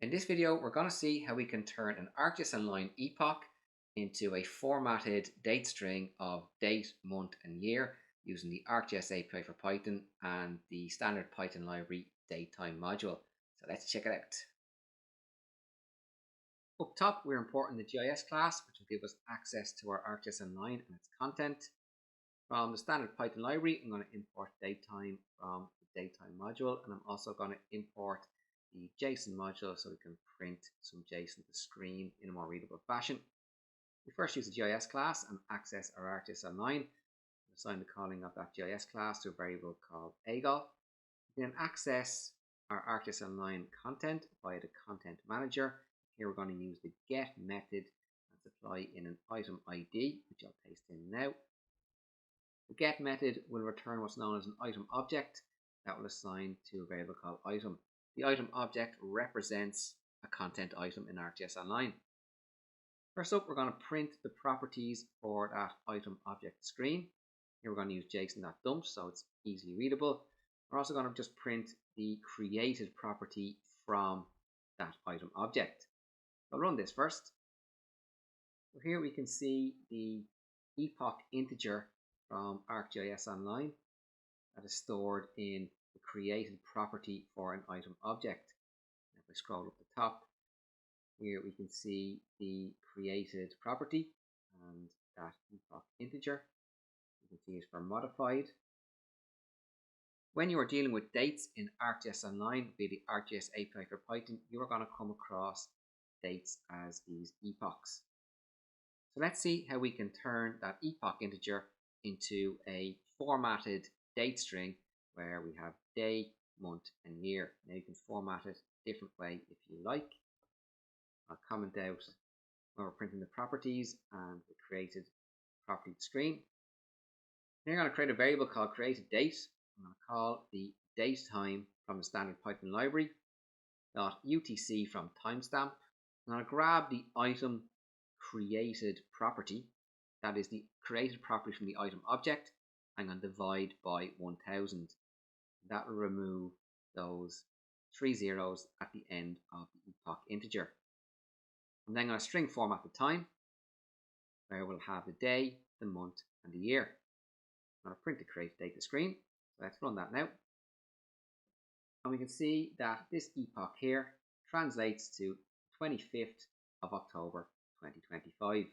In this video, we're going to see how we can turn an ArcGIS Online Epoch into a formatted date string of date, month, and year using the ArcGIS API for Python and the standard Python library datetime module. So let's check it out. Up top, we're importing the GIS class, which will give us access to our ArcGIS Online and its content. From the standard Python library, I'm going to import datetime from the datetime module, and I'm also going to import the JSON module so we can print some JSON to screen in a more readable fashion. We first use the GIS class and access our ArcGIS Online. We assign the calling of that GIS class to a variable called AGOL. We then access our ArcGIS Online content via the content manager. Here we're going to use the get method and supply in an item ID, which I'll paste in now. The get method will return what's known as an item object that will assign to a variable called item. The item object represents a content item in ArcGIS Online. First up, we're going to print the properties for that item object screen. Here we're going to use json.dump so it's easily readable. We're also going to just print the created property from that item object. I'll run this first. So here we can see the epoch integer from ArcGIS Online that is stored in the created property for an item object. If I scroll up the top, here we can see the created property and that epoch integer. You can see it's for modified. When you are dealing with dates in ArcGIS Online via the ArcGIS API for Python, you are going to come across dates as these epochs. So let's see how we can turn that epoch integer into a formatted date string where we have day, month, and year. Now you can format it a different way if you like. I'll comment out when we're printing the properties and the created property screen. Now I'm going to create a variable called created date. I'm going to call the datetime from the standard Python library .utc from timestamp. I'm going to grab the item created property, that is the created property from the item object. I'm going to divide by 1000. That will remove those 3 zeros at the end of the epoch integer. I'm then going to string format the time, where we'll have the day, the month, and the year. I'm going to print the created data screen. So let's run that now. And we can see that this epoch here translates to 25th of October 2025.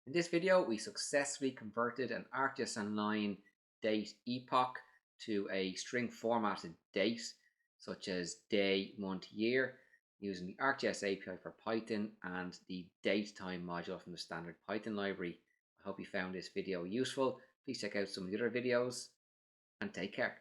In this video, we successfully converted an ArcGIS Online date epoch to a string formatted date, such as day, month, year, using the ArcGIS API for Python and the datetime module from the standard Python library. I hope you found this video useful. Please check out some of the other videos and take care.